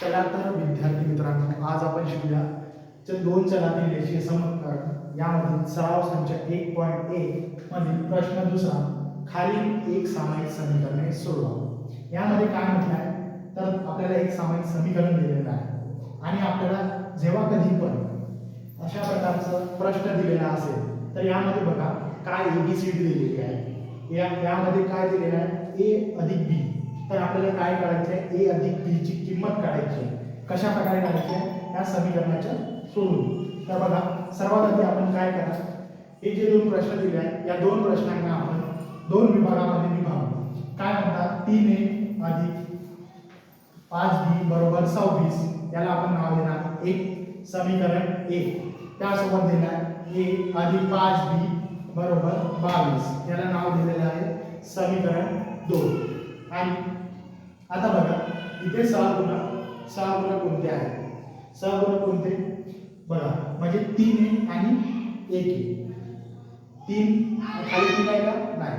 चला तर विद्यार्थी मित्रांनो, आज आपण शिकूया दोन चलातील रेषीय समीकरण यामधील सराव संच 1.1 मधील प्रश्न दुसरा, खालील एक सामायिक समीकरणे सोडवा। यामध्ये काय म्हटलं आहे तर आपल्याला एक सामायिक समीकरण दिलेलं आहे आणि आपल्याला जेव्हा कधी पण अशा प्रकारचा प्रश्न दिलेला असेल तर यामध्ये बघा काय एबीसीडी दिलेली आहे। यामध्ये काय दिलेलं आहे ए अधिक बी, तर आपल्याला काय करायचं आहे ए अधिक बी ची किंमत काढायची आहे। कशा प्रकारे काढायची आहे या समीकरणाच्या सोडून। तर बघा सर्वात आधी आपण काय करा, हे जे दोन प्रश्न दिले आहेत या दोन प्रश्नांना आपण दोन विभागामध्ये विभागू। काय म्हणतात 3a अधिक 5b बरोबर 26, याला आपण नाव देणार एक समीकरण 1। त्यासोबत देणार a अधिक 5b बरोबर 22, याला नाव दिलेलं आहे समीकरण 2। आणि आता बघा इथे सहगुणक कोणते आहेत, सहगुणक कोणते बघा, म्हणजे 3a आणि 1a, 3 खाली 3 आहे का नाही,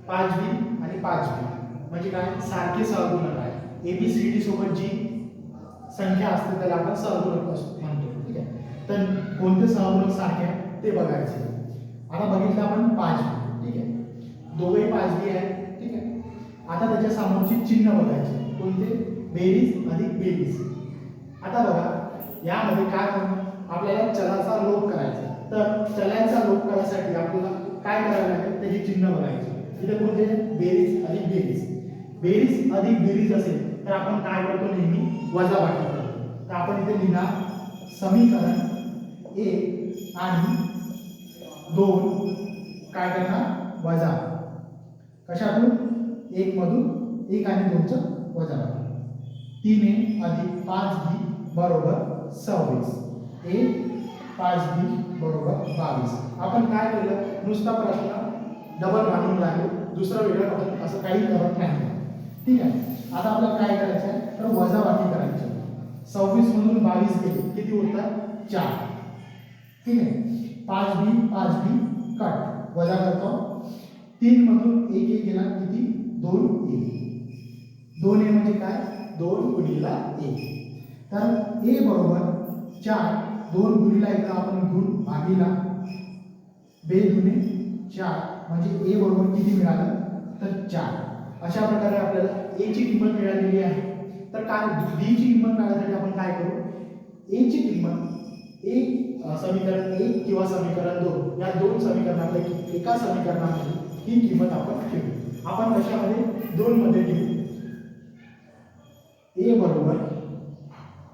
5b आणि 5b म्हणजे काय सारखे सहगुणक आहे। एबीसीडी सोबत जी संख्या असते त्याला आपण सहगुणक म्हणतो, ठीक आहे। तर कोणते सहगुणक सारखे आहे ते बघायचे। आता बघितलं आपण 5b, ठीक आहे, दोघेही 5b आहे, ठीक आहे। आता त्याच्या समोरची चिन्ह बघायचे कोणते, बेरीज अधिक बेरीज। आता बघा यामध्ये काय करणार, आपल्याला चलाचा लोप करायचा, तर चलाचा लोप करण्यासाठी आपल्याला काय करायला लागेल त्याची चिन्ह बघायची। इथे कोणते बेरीज अधिक बेरीज, बेरीज अधिक बेरीज असेल तर आपण काय करतो नेहमी वजाबाकी करतो। तर आपण इथे लिहिणार समीकरण 1 आणि 2 काय करणार वजा, कशातून 1 मधून 1 आणि 2 चं वजाबाकी। 3a अधिक 5b बरोबर 26, a 5b बरोबर 22। आपण काय केलं नुसता प्रश्न डबल मांडून लागलो, दुसरं वेगळं आपण असं काही करत नाही, ठीक आहे। आता आपल्याला काय करायचं आहे तर वजाबाकी करायची। 26 मधून 22 गेले किती होतात 4, ठीक आहे। 5b कट वजा करतो, 3 मधून 1 गेला किती 2a, 2a म्हणजे काय 2 गुणिला 1, तर a बरोबर 4, 2 गुणिला 1 आपण गुण भागीला बे दुने 4 म्हणजे a बरोबर किती मिळालं तर 4। अशा प्रकारे आपल्याला a ची किंमत मिळालेली आहे। तर काय b ची किंमत काढण्यासाठी आपण काय करू, a ची किंमत समीकरण 1 किंवा समीकरण 2 या दोन समीकरणापैकी एका समीकरणामध्ये ही किंमत आपण ठेवू। आपण कशामध्ये 2 मध्ये ठेवू, a बरोबर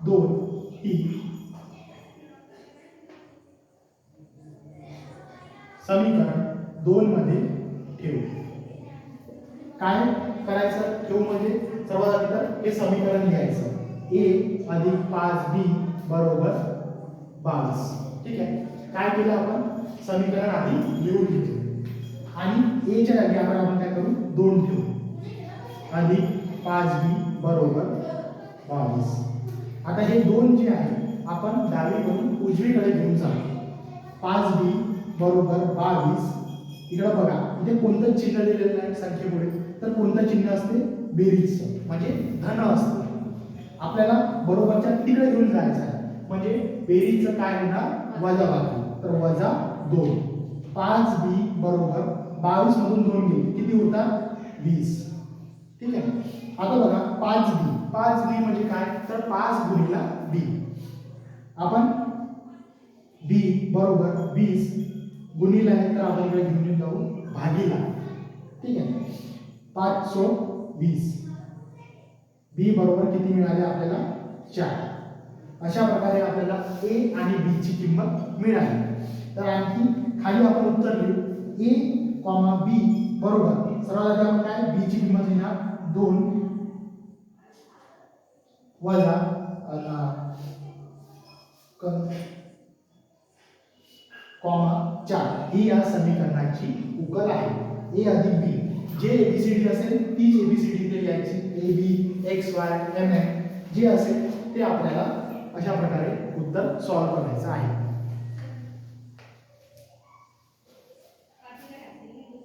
2 ही समीकरण 2 मध्ये ठेवू। काय करायचं ठेवू म्हणजे सर्वात आधी तर हे समीकरण लिहायचं a अधिक 5b बरोबर 22, ठीक आहे। काय केलं आपण समीकरण आधी लिहून घेतलं आणि a च्या जागी आपण काय करू 2 ठेवू, अधिक 5b बरोबर 22। आता हे 2 जे आहे आपण डावीकडून उजवीकडे घेऊन जातो। 5b बरोबर 22, इकडे बघा इथे कोणतं चिन्ह दिलेलं आहे संख्येपुढे, तर कोणतं चिन्ह असते बेरीजचं म्हणजे धन असते। आपल्याला बरोबरच्या तिकडे घेऊन जायचं आहे म्हणजे बेरीजचं काय होणार वजाबाकी, तर वजा 2। 5b बरोबर 22 मधून 2 गेले किती होतात 20, ठीक आहे। आता बघा 5b म्हणजे काय तर 5 गुणिला b, आपण b बरोबर 20 गुणिला आहे तर आपण इकडे घेऊन जाऊ भागीला, ठीक आहे। 5 सो 20, b बरोबर किती मिळाले आपल्याला 4। अशा प्रकारे आपल्याला a आणि b ची किंमत मिळाली। तर आणखी खाली आपण उत्तर लिहू a, b बरोबर सर्वात आधी आपण काय b ची किंमत लिहिणार 2 वजा कॉमा 4 ही या समीकरणाची उकल आहे। a अधिक b जे एबीसीडी असेल तीच एबीसीडी इथे लिहायची, A B X Y M N जे असेल ते आपल्याला अशा प्रकारे उत्तर सॉल्व्ह करायचं आहे।